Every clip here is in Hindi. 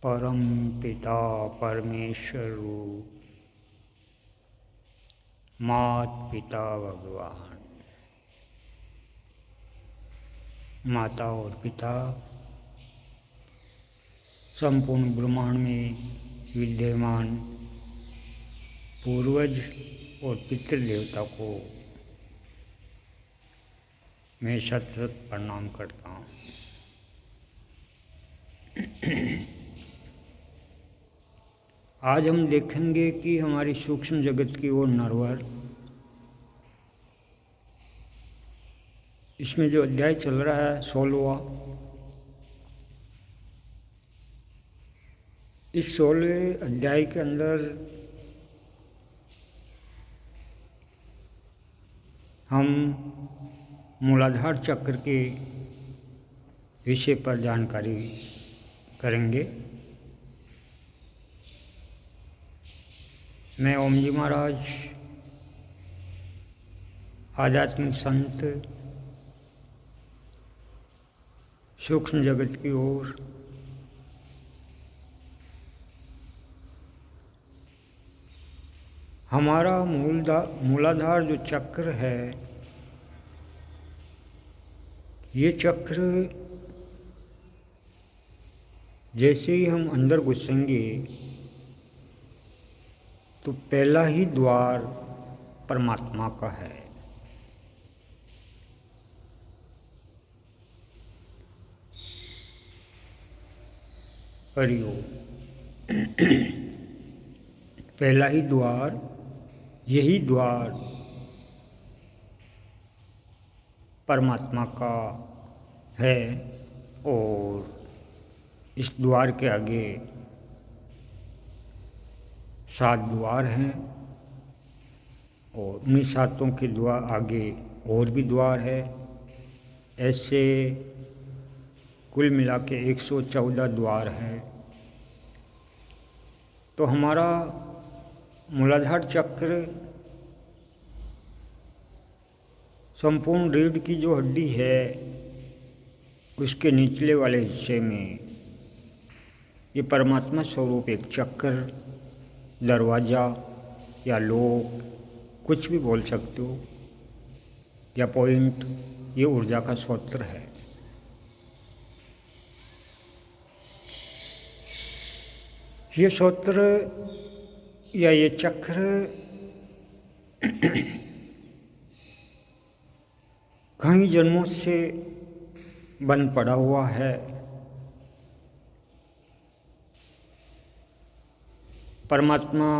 परम पिता परमेश्वरु मात पिता भगवान, माता और पिता संपूर्ण ब्रह्मांड में विद्यमान पूर्वज और पितृदेवता को मैं सत प्रणाम करता हूँ। आज हम देखेंगे कि हमारी सूक्ष्म जगत की ओर नरवर, इसमें जो अध्याय चल रहा है 16वां, इस 16वें अध्याय के अंदर हम मूलाधार चक्र के विषय पर जानकारी करेंगे। मैं ओम जी महाराज आध्यात्मिक संत सूक्ष्म जगत की ओर हमारा मूलाधार जो चक्र है, ये चक्र जैसे ही हम अंदर घुसेंगे तो पहला ही द्वार परमात्मा का है। हरिओम। पहला ही द्वार, यही द्वार परमात्मा का है और इस द्वार के आगे 7 द्वार हैं और उन्हीं 7 के द्वार आगे और भी द्वार है। ऐसे कुल मिला के 114 द्वार हैं। तो हमारा मूलाधार चक्र संपूर्ण रीढ़ की जो हड्डी है उसके निचले वाले हिस्से में ये परमात्मा स्वरूप एक चक्र, दरवाज़ा या लोक, कुछ भी बोल सकते हो, या पॉइंट, ये ऊर्जा का स्रोत है। ये स्रोत या ये चक्र कई जन्मों से बंद पड़ा हुआ है। परमात्मा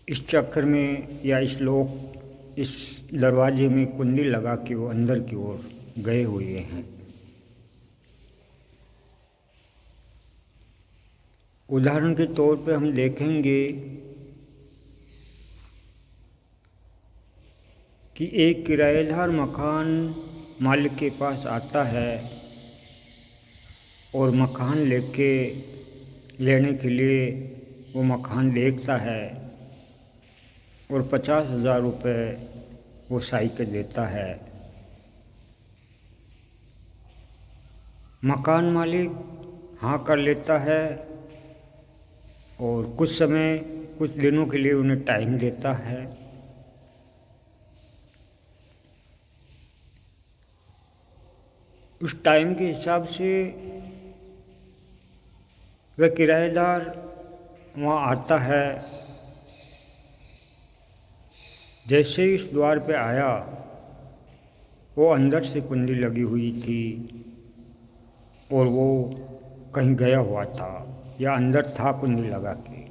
इस चक्र में या इस लोक, इस दरवाजे में कुंडी लगा के वो अंदर की ओर गए हुए हैं। उदाहरण के तौर पे हम देखेंगे कि एक किराएदार मकान मालिक के पास आता है और मकान लेने के लिए वो मकान देखता है और 50,000 रुपये वो साई के देता है। मकान मालिक हाँ कर लेता है और कुछ दिनों के लिए उन्हें टाइम देता है। उस टाइम के हिसाब से वह किराएदार वहाँ आता है। जैसे ही इस द्वार पे आया, वो अंदर से कुंडी लगी हुई थी और वो कहीं गया हुआ था या अंदर था कुंडी लगा के।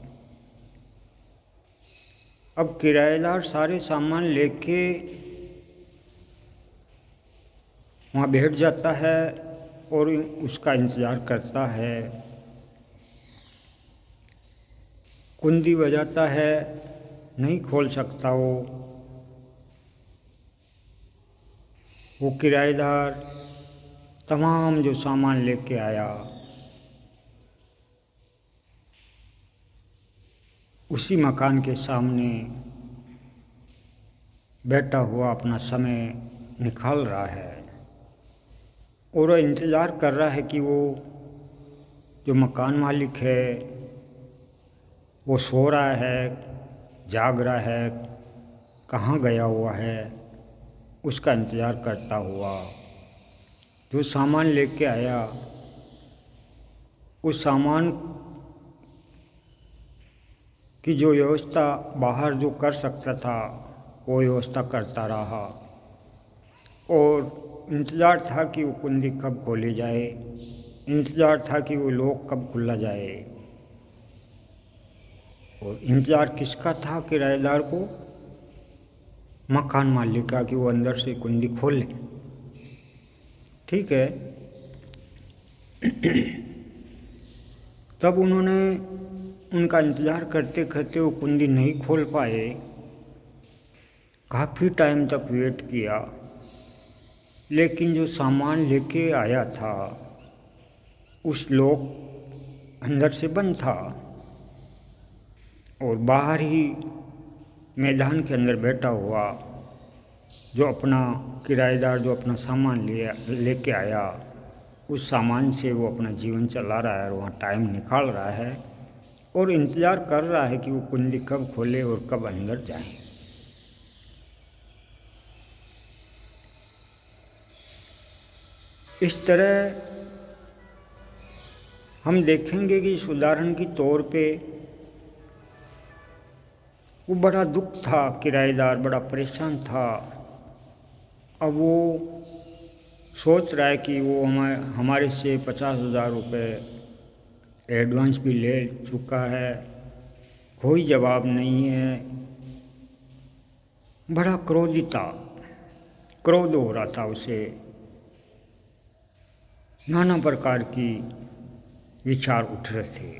अब किराएदार सारे सामान लेके वहाँ बैठ जाता है और उसका इंतज़ार करता है। कुंडी बजाता है, नहीं खोल सकता वो किराएदार तमाम जो सामान लेके आया उसी मकान के सामने बैठा हुआ अपना समय निकाल रहा है और वह इंतज़ार कर रहा है कि वो जो मकान मालिक है वो सो रहा है, जाग रहा है, कहाँ गया हुआ है, उसका इंतज़ार करता हुआ। जो सामान लेके आया उस सामान की जो व्यवस्था बाहर जो कर सकता था वो व्यवस्था करता रहा, और इंतज़ार था कि वो कुंडी कब खोली जाए, इंतज़ार था कि वो लॉक कब खुला जाए। और इंतज़ार किसका था? किराएदार को, मकान मालिक का, कि वो अंदर से कुंडी खोल ले। ठीक है। तब उन्होंने उनका इंतज़ार करते करते वो कुंडी नहीं खोल पाए, काफ़ी टाइम तक वेट किया, लेकिन जो सामान लेके आया था उस लॉक अंदर से बंद था, और बाहर ही मैदान के अंदर बैठा हुआ जो अपना किराएदार जो अपना सामान लेके आया, उस सामान से वो अपना जीवन चला रहा है और वहाँ टाइम निकाल रहा है और इंतज़ार कर रहा है कि वो कुंडी कब खोले और कब अंदर जाए। इस तरह हम देखेंगे कि इस उदाहरण की तौर पे वो बड़ा दुख था, किराएदार बड़ा परेशान था। अब वो सोच रहा है कि वो हमारे से 50,000 रुपये एडवांस भी ले चुका है, कोई जवाब नहीं है। बड़ा क्रोध हो रहा था उसे, नाना प्रकार की विचार उठ रहे थे।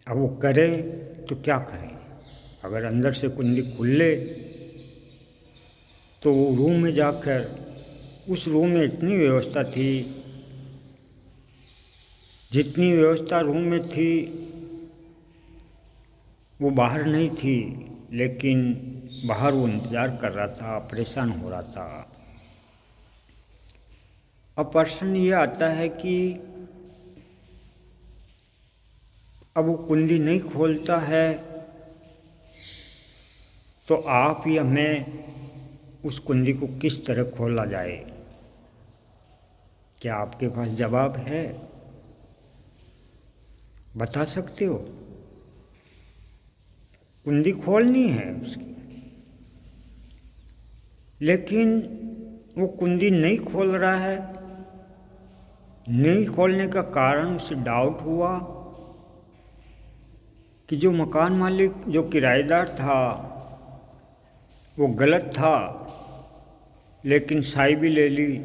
अब वो करे तो क्या करे? अगर अंदर से कुंडी खुले तो वो रूम में जाकर, उस रूम में इतनी व्यवस्था थी, जितनी व्यवस्था रूम में थी वो बाहर नहीं थी, लेकिन बाहर वो इंतज़ार कर रहा था, परेशान हो रहा था। अब प्रश्न ये आता है कि अब वो कुंडी नहीं खोलता है तो आप या मैं उस कुंडी को किस तरह खोला जाए? क्या आपके पास जवाब है? बता सकते हो? कुंडी खोलनी है उसकी, लेकिन वो कुंडी नहीं खोल रहा है। नहीं खोलने का कारण उसे डाउट हुआ कि जो मकान मालिक, जो किराएदार था वो गलत था, लेकिन साई भी ले ली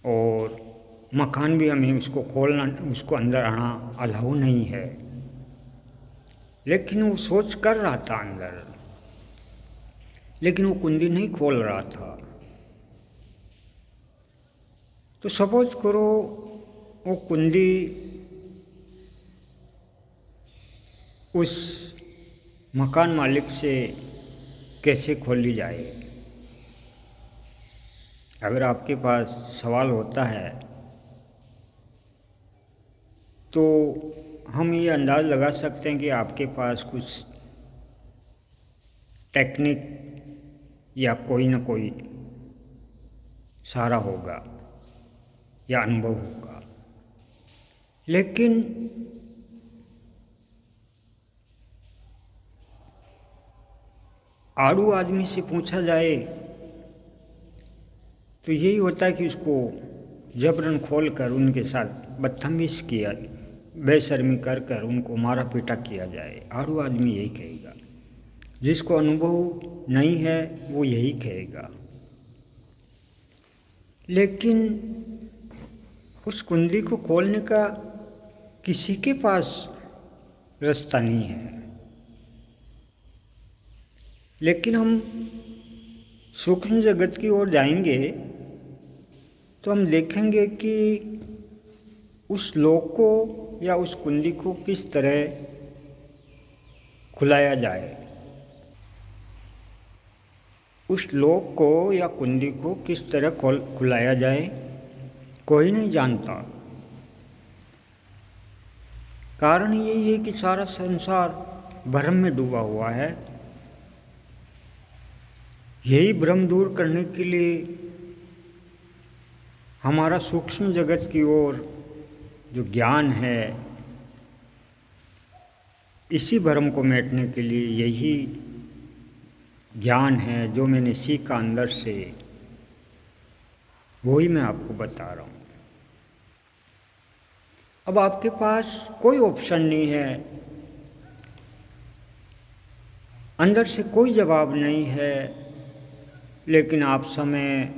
और मकान भी हमें उसको खोलना, उसको अंदर आना अलाउ नहीं है। लेकिन वो सोच कर रहा था अंदर, लेकिन वो कुंडी नहीं खोल रहा था। तो सपोज करो वो कुंडी उस मकान मालिक से कैसे खोली जाए? अगर आपके पास सवाल होता है तो हम ये अंदाज़ लगा सकते हैं कि आपके पास कुछ टेक्निक या कोई ना कोई सारा होगा या अनुभव होगा। लेकिन आड़ू आदमी से पूछा जाए तो यही होता है कि उसको जबरन खोल कर उनके साथ बदतमीज़ किया, बेशर्मी कर कर उनको मारा पीटा किया जाए। आड़ू आदमी यही कहेगा। जिसको अनुभव नहीं है वो यही कहेगा। लेकिन उस कुंडी को खोलने का किसी के पास रास्ता नहीं है। लेकिन हम सूक्ष्म जगत की ओर जाएंगे तो हम देखेंगे कि उस लोक को या उस कुंडी को किस तरह खुलाया जाए। उस लोक को या कुंडी को किस तरह खुलाया जाए कोई नहीं जानता। कारण यही है कि सारा संसार भ्रम में डूबा हुआ है। यही भ्रम दूर करने के लिए हमारा सूक्ष्म जगत की ओर जो ज्ञान है, इसी भ्रम को मिटाने के लिए यही ज्ञान है जो मैंने सीखा अंदर से, वही मैं आपको बता रहा हूँ। अब आपके पास कोई ऑप्शन नहीं है, अंदर से कोई जवाब नहीं है, लेकिन आप समय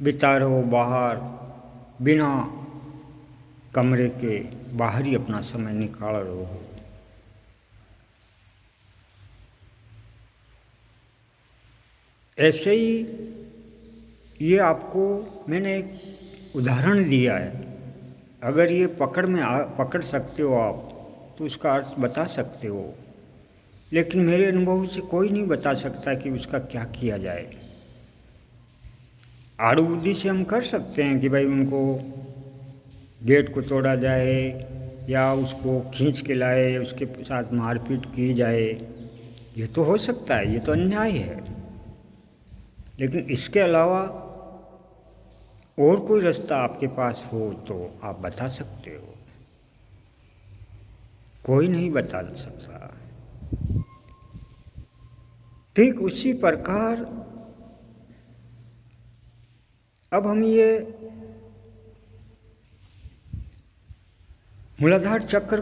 बिता रहे हो बाहर, बिना कमरे के बाहर ही अपना समय निकाल रहे हो। ऐसे ही ये आपको मैंने एक उदाहरण दिया है। अगर ये पकड़ सकते हो आप तो उसका अर्थ बता सकते हो, लेकिन मेरे अनुभव से कोई नहीं बता सकता कि उसका क्या किया जाए। आड़ू बुद्धि से हम कर सकते हैं कि भाई उनको गेट को तोड़ा जाए या उसको खींच के लाए, उसके साथ मारपीट की जाए, ये तो हो सकता है, ये तो अन्याय है। लेकिन इसके अलावा और कोई रास्ता आपके पास हो तो आप बता सकते हो। कोई नहीं बता सकता। ठीक उसी प्रकार अब हम ये मूलाधार चक्र